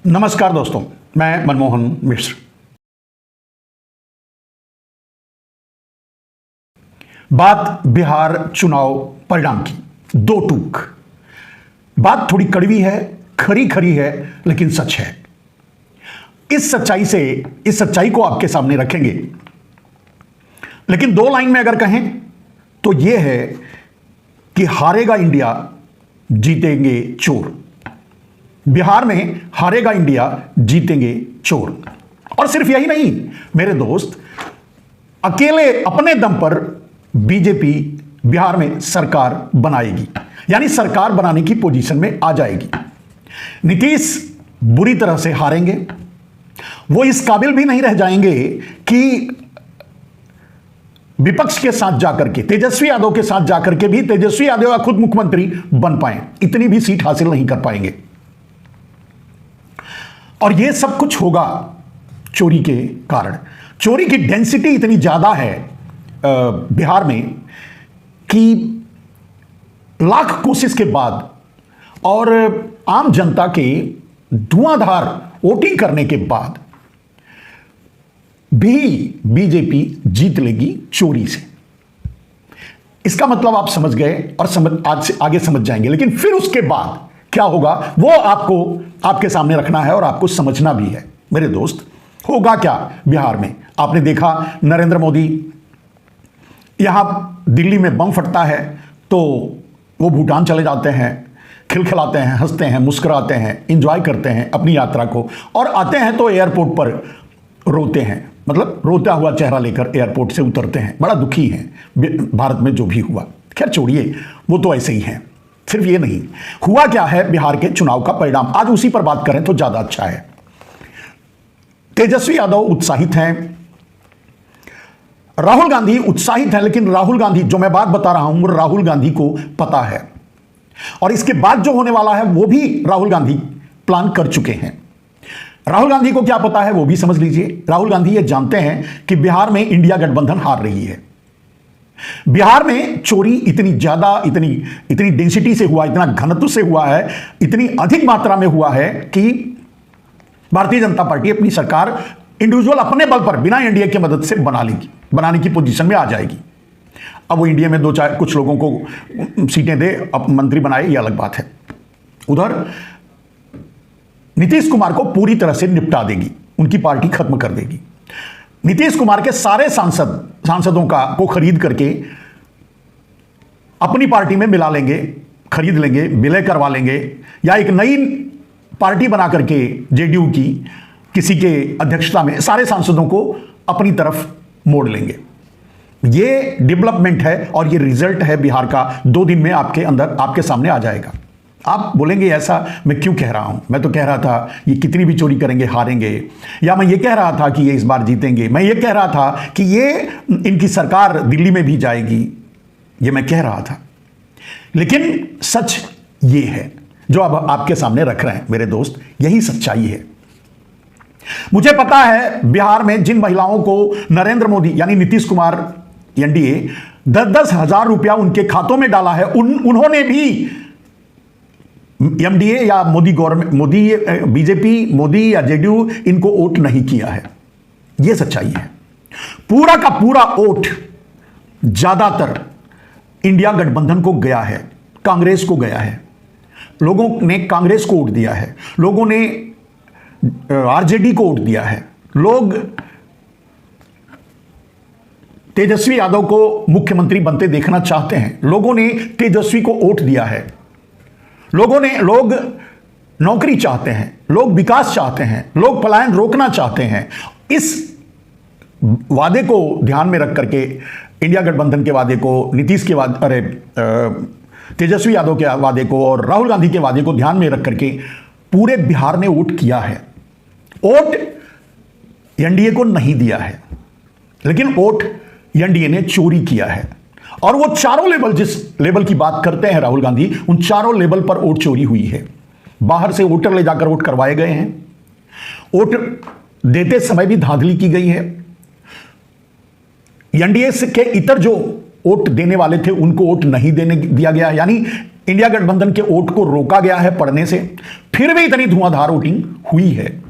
नमस्कार दोस्तों, मैं मनमोहन मिश्र। बात बिहार चुनाव परिणाम की, दो टूक। बात थोड़ी कड़वी है, खरी खरी है, लेकिन सच है। इस सच्चाई को आपके सामने रखेंगे। लेकिन दो लाइन में अगर कहें तो यह है कि हारेगा इंडिया, जीतेंगे चोर। बिहार में हारेगा इंडिया, जीतेंगे चोर। और सिर्फ यही नहीं मेरे दोस्त, अकेले अपने दम पर बीजेपी बिहार में सरकार बनाएगी, यानी सरकार बनाने की पोजीशन में आ जाएगी। नीतीश बुरी तरह से हारेंगे। वो इस काबिल भी नहीं रह जाएंगे कि विपक्ष के साथ जाकर के, तेजस्वी यादव के साथ जाकर के भी तेजस्वी यादव या खुद मुख्यमंत्री बन पाए। इतनी भी सीट हासिल नहीं कर पाएंगे। और यह सब कुछ होगा चोरी के कारण। चोरी की डेंसिटी इतनी ज्यादा है बिहार में कि लाख कोशिश के बाद और आम जनता के धुआंधार वोटिंग करने के बाद भी बीजेपी जीत लेगी चोरी से। इसका मतलब आप समझ गए और आज से आगे समझ जाएंगे। लेकिन फिर उसके बाद क्या होगा वो आपको आपके सामने रखना है और आपको समझना भी है। मेरे दोस्त, होगा क्या बिहार में? आपने देखा नरेंद्र मोदी यहां दिल्ली में बम फटता है तो वो भूटान चले जाते हैं, खिलखिलाते हैं, हंसते हैं, मुस्कुराते हैं, एंजॉय करते हैं अपनी यात्रा को, और आते हैं तो एयरपोर्ट पर रोते हैं, मतलब रोता हुआ चेहरा लेकर एयरपोर्ट से उतरते हैं। बड़ा दुखी हैं भारत में जो भी हुआ। खैर छोड़िए, वो तो ऐसे ही हैं। सिर्फ ये नहीं, हुआ क्या है बिहार के चुनाव का परिणाम, आज उसी पर बात करें तो ज्यादा अच्छा है। तेजस्वी यादव उत्साहित हैं, राहुल गांधी उत्साहित है, लेकिन राहुल गांधी, जो मैं बात बता रहा हूं, वो राहुल गांधी को पता है। और इसके बाद जो होने वाला है वो भी राहुल गांधी प्लान कर चुके हैं। राहुल गांधी को क्या पता है वो भी समझ लीजिए। राहुल गांधी ये जानते हैं कि बिहार में इंडिया गठबंधन हार रही है। बिहार में चोरी इतनी ज्यादा, इतनी डेंसिटी से हुआ, इतना घनत्व से हुआ है, इतनी अधिक मात्रा में हुआ है कि भारतीय जनता पार्टी अपनी सरकार इंडिविजुअल अपने बल पर बिना एनडीए की मदद से बनाने की पोजीशन में आ जाएगी। अब वो इंडिया में दो चार कुछ लोगों को सीटें दे, अब मंत्री बनाए, ये अलग बात है। उधर नीतीश कुमार को पूरी तरह से निपटा देगी, उनकी पार्टी खत्म कर देगी। नीतीश कुमार के सारे सांसदों को खरीद करके अपनी पार्टी में मिला लेंगे, खरीद लेंगे, विलय करवा लेंगे, या एक नई पार्टी बना करके जेडीयू की किसी के अध्यक्षता में सारे सांसदों को अपनी तरफ मोड़ लेंगे। ये डेवलपमेंट है और ये रिजल्ट है बिहार का। 2 दिन में आपके सामने आ जाएगा। आप बोलेंगे ऐसा मैं क्यों कह रहा हूं? मैं तो कह रहा था ये कितनी भी चोरी करेंगे हारेंगे, या मैं ये कह रहा था कि ये इस बार जीतेंगे, मैं ये कह रहा था कि ये इनकी सरकार दिल्ली में भी जाएगी, ये मैं कह रहा था। लेकिन सच ये है जो अब आपके सामने रख रहे हैं मेरे दोस्त, यही सच्चाई है। मुझे पता है बिहार में जिन महिलाओं को नरेंद्र मोदी यानी नीतीश कुमार एनडीए 10-10 हजार रुपया उनके खातों में डाला है, उन्होंने भी एमडीए या मोदी गवर्नमेंट, मोदी बीजेपी, मोदी या जेडीयू इनको वोट नहीं किया है। यह सच्चाई है। पूरा का पूरा वोट ज्यादातर इंडिया गठबंधन को गया है, कांग्रेस को गया है। लोगों ने कांग्रेस को वोट दिया है, लोगों ने आरजेडी को वोट दिया है, लोग तेजस्वी यादव को मुख्यमंत्री बनते देखना चाहते हैं, लोगों ने तेजस्वी को वोट दिया है, लोग नौकरी चाहते हैं, लोग विकास चाहते हैं, लोग पलायन रोकना चाहते हैं। इस वादे को ध्यान में रख करके, इंडिया गठबंधन के वादे को, नीतीश के वादे, तेजस्वी यादव के वादे को और राहुल गांधी के वादे को ध्यान में रख करके पूरे बिहार ने वोट किया है। वोट एनडीए को नहीं दिया है, लेकिन वोट एनडीए ने चोरी किया है। और वो चारों लेवल, जिस लेवल की बात करते हैं राहुल गांधी, उन चारों लेवल पर वोट चोरी हुई है। बाहर से वोटर ले जाकर वोट करवाए गए हैं, वोट देते समय भी धांधली की गई है। एनडीए के इतर जो वोट देने वाले थे उनको वोट नहीं देने दिया गया, यानी इंडिया गठबंधन के वोट को रोका गया है पड़ने से, फिर भी इतनी धुआंधार वोटिंग हुई है।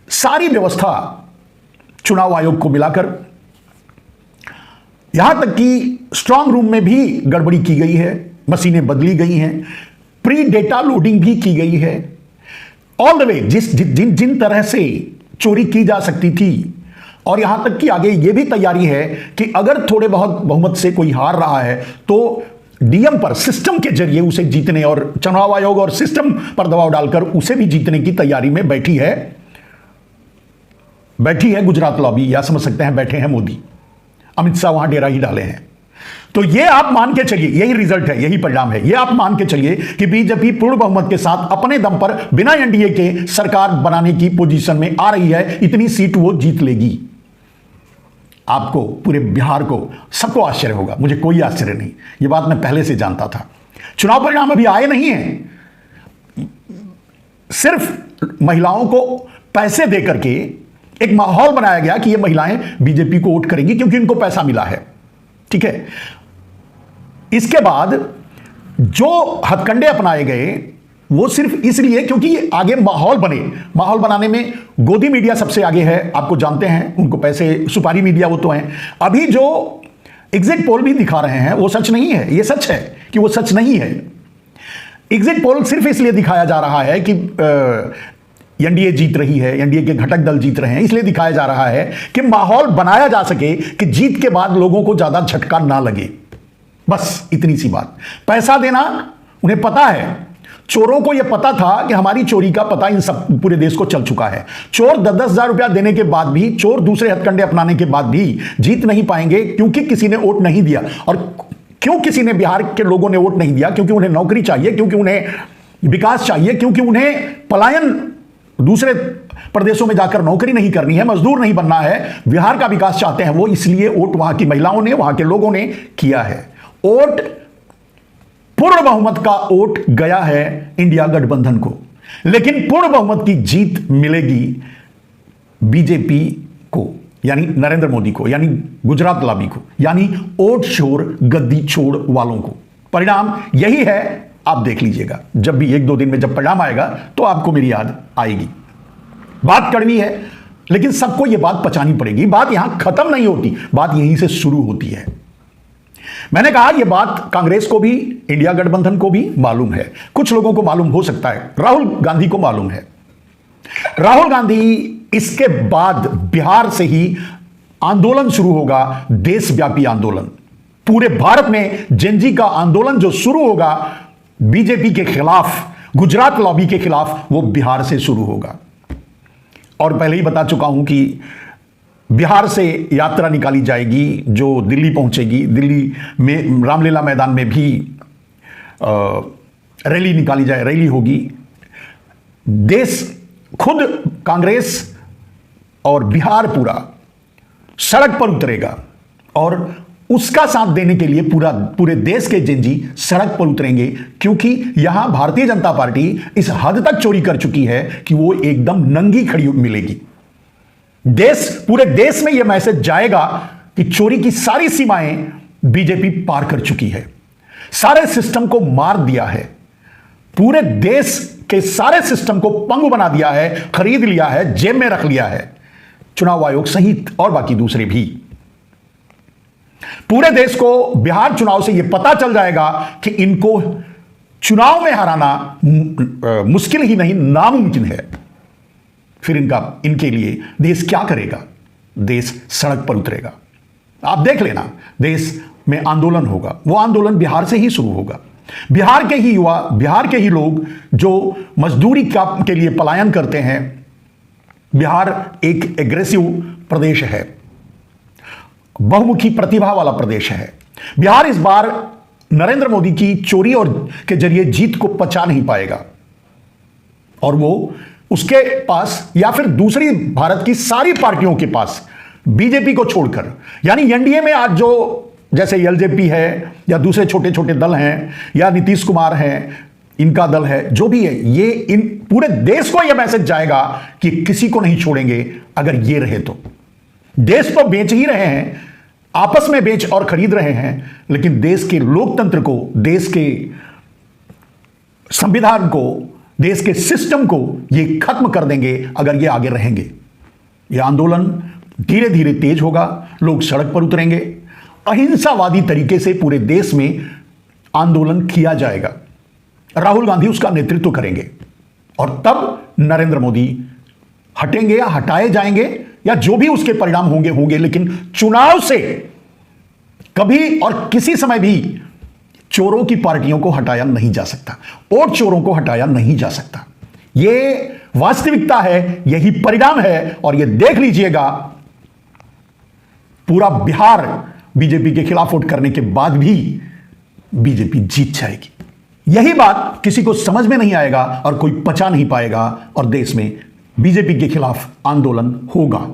सारी व्यवस्था चुनाव आयोग को मिलाकर, यहां तक कि स्ट्रांग रूम में भी गड़बड़ी की गई है, मशीनें बदली गई हैं, प्री डेटा लोडिंग भी की गई है। ऑल द वे जिन तरह से चोरी की जा सकती थी, और यहां तक कि आगे यह भी तैयारी है कि अगर थोड़े बहुत बहुमत से कोई हार रहा है तो डीएम पर सिस्टम के जरिए उसे जीतने, और चुनाव आयोग और सिस्टम पर दबाव डालकर उसे भी जीतने की तैयारी में बैठी है गुजरात लॉबी, या समझ सकते हैं बैठे हैं मोदी। अमित शाह वहां डेरा ही डाले हैं। तो ये आप मान के चलिए, यही रिजल्ट है, यही परिणाम है। ये आप मान के चलिए कि बीजेपी पूर्ण बहुमत के साथ अपने दम पर बिना एनडीए के सरकार बनाने की पोजीशन में आ रही है। इतनी सीट वो जीत लेगी। आपको, पूरे बिहार को, सबको आश्चर्य होगा, मुझे कोई आश्चर्य नहीं, ये बात मैं पहले से जानता था। चुनाव परिणाम अभी आए नहीं हैं, सिर्फ महिलाओं को पैसे देकर के एक माहौल बनाया गया कि ये महिलाएं बीजेपी को वोट करेंगी क्योंकि इनको पैसा मिला है। ठीक है, इसके बाद जो हथकंडे अपनाए गए वो सिर्फ इसलिए क्योंकि आगे माहौल बने। माहौल बनाने में गोदी मीडिया सबसे आगे है, आपको जानते हैं, उनको पैसे, सुपारी मीडिया वो तो हैं। अभी जो एग्जिट पोल भी दिखा रहे हैं वो सच नहीं है। ये सच है कि वो सच नहीं है। एग्जिट पोल सिर्फ इसलिए दिखाया जा रहा है कि एनडीए जीत रही है, एनडीए के घटक दल जीत रहे हैं, इसलिए दिखाया जा रहा है कि माहौल बनाया जा सके कि जीत के बाद लोगों को ज्यादा झटका ना लगे। बस इतनी सी बात। पैसा देना, उन्हें पता है, चोरों को यह पता था कि हमारी चोरी का पता इन सब पूरे देश को चल चुका है। चोर 10-10 हजार रुपया देने के बाद भी, चोर दूसरे हथकंडे अपनाने के बाद भी जीत नहीं पाएंगे, क्योंकि किसी ने वोट नहीं दिया। और क्यों किसी ने, बिहार के लोगों ने वोट नहीं दिया? क्योंकि उन्हें नौकरी चाहिए, क्योंकि उन्हें विकास चाहिए, क्योंकि उन्हें पलायन, दूसरे प्रदेशों में जाकर नौकरी नहीं करनी है, मजदूर नहीं बनना है, बिहार का विकास चाहते हैं वो। इसलिए वोट वहां की महिलाओं ने, वहां के लोगों ने किया है। वोट, पूर्ण बहुमत का वोट गया है इंडिया गठबंधन को, लेकिन पूर्ण बहुमत की जीत मिलेगी बीजेपी को, यानी नरेंद्र मोदी को, यानी गुजरात लॉबी को, यानी वोट छोड़ गद्दी छोड़ वालों को। परिणाम यही है, आप देख लीजिएगा। जब भी 1-2 दिन में जब परिणाम आएगा तो आपको मेरी याद आएगी। बात कड़वी है, लेकिन सबको यह बात पचानी पड़ेगी। बात यहां खत्म नहीं होती, बात यहीं से शुरू होती है। मैंने कहा यह बात कांग्रेस को भी, इंडिया गठबंधन को भी मालूम है, कुछ लोगों को मालूम हो सकता है, राहुल गांधी को मालूम है। राहुल गांधी, इसके बाद बिहार से ही आंदोलन शुरू होगा, देशव्यापी आंदोलन। पूरे भारत में जेनजी का आंदोलन जो शुरू होगा बीजेपी के खिलाफ, गुजरात लॉबी के खिलाफ, वो बिहार से शुरू होगा। और पहले ही बता चुका हूं कि बिहार से यात्रा निकाली जाएगी जो दिल्ली पहुंचेगी। दिल्ली में रामलीला मैदान में भी रैली निकाली जाए, रैली होगी। देश, खुद कांग्रेस और बिहार पूरा सड़क पर उतरेगा, और उसका साथ देने के लिए पूरे देश के जेनजी सड़क पर उतरेंगे, क्योंकि यहां भारतीय जनता पार्टी इस हद तक चोरी कर चुकी है कि वो एकदम नंगी खड़ी मिलेगी। पूरे देश में यह मैसेज जाएगा कि चोरी की सारी सीमाएं बीजेपी पार कर चुकी है, सारे सिस्टम को मार दिया है, पूरे देश के सारे सिस्टम को पंगु बना दिया है, खरीद लिया है, जेब में रख लिया है, चुनाव आयोग सहित और बाकी दूसरे भी। पूरे देश को बिहार चुनाव से यह पता चल जाएगा कि इनको चुनाव में हराना मुश्किल ही नहीं, नामुमकिन है। फिर इनके लिए देश क्या करेगा? देश सड़क पर उतरेगा। आप देख लेना, देश में आंदोलन होगा। वो आंदोलन बिहार से ही शुरू होगा। बिहार के ही युवा, बिहार के ही लोग जो मजदूरी के लिए पलायन करते हैं। बिहार एक एग्रेसिव प्रदेश है, बहुमुखी प्रतिभा वाला प्रदेश है। बिहार इस बार नरेंद्र मोदी की चोरी और के जरिए जीत को पचा नहीं पाएगा, और वो उसके पास, या फिर दूसरी भारत की सारी पार्टियों के पास, बीजेपी को छोड़कर, यानी एनडीए में आज जो, जैसे एलजेपी है या दूसरे छोटे छोटे दल हैं, या नीतीश कुमार हैं, इनका दल है, जो भी है, ये इन पूरे देश को यह मैसेज जाएगा कि किसी को नहीं छोड़ेंगे। अगर ये रहे तो देश तो बेच ही रहे हैं, आपस में बेच और खरीद रहे हैं, लेकिन देश के लोकतंत्र को, देश के संविधान को, देश के सिस्टम को ये खत्म कर देंगे अगर ये आगे रहेंगे। ये आंदोलन धीरे धीरे तेज होगा, लोग सड़क पर उतरेंगे, अहिंसावादी तरीके से पूरे देश में आंदोलन किया जाएगा। राहुल गांधी उसका नेतृत्व करेंगे और तब नरेंद्र मोदी हटेंगे या हटाए जाएंगे या जो भी उसके परिणाम होंगे, लेकिन चुनाव से कभी और किसी समय भी चोरों की पार्टियों को हटाया नहीं जा सकता, और चोरों को हटाया नहीं जा सकता। यह वास्तविकता है, यही परिणाम है। और यह देख लीजिएगा, पूरा बिहार बीजेपी के खिलाफ वोट करने के बाद भी बीजेपी जीत जाएगी। यही बात किसी को समझ में नहीं आएगा और कोई पचा नहीं पाएगा और देश में बीजेपी के खिलाफ आंदोलन होगा।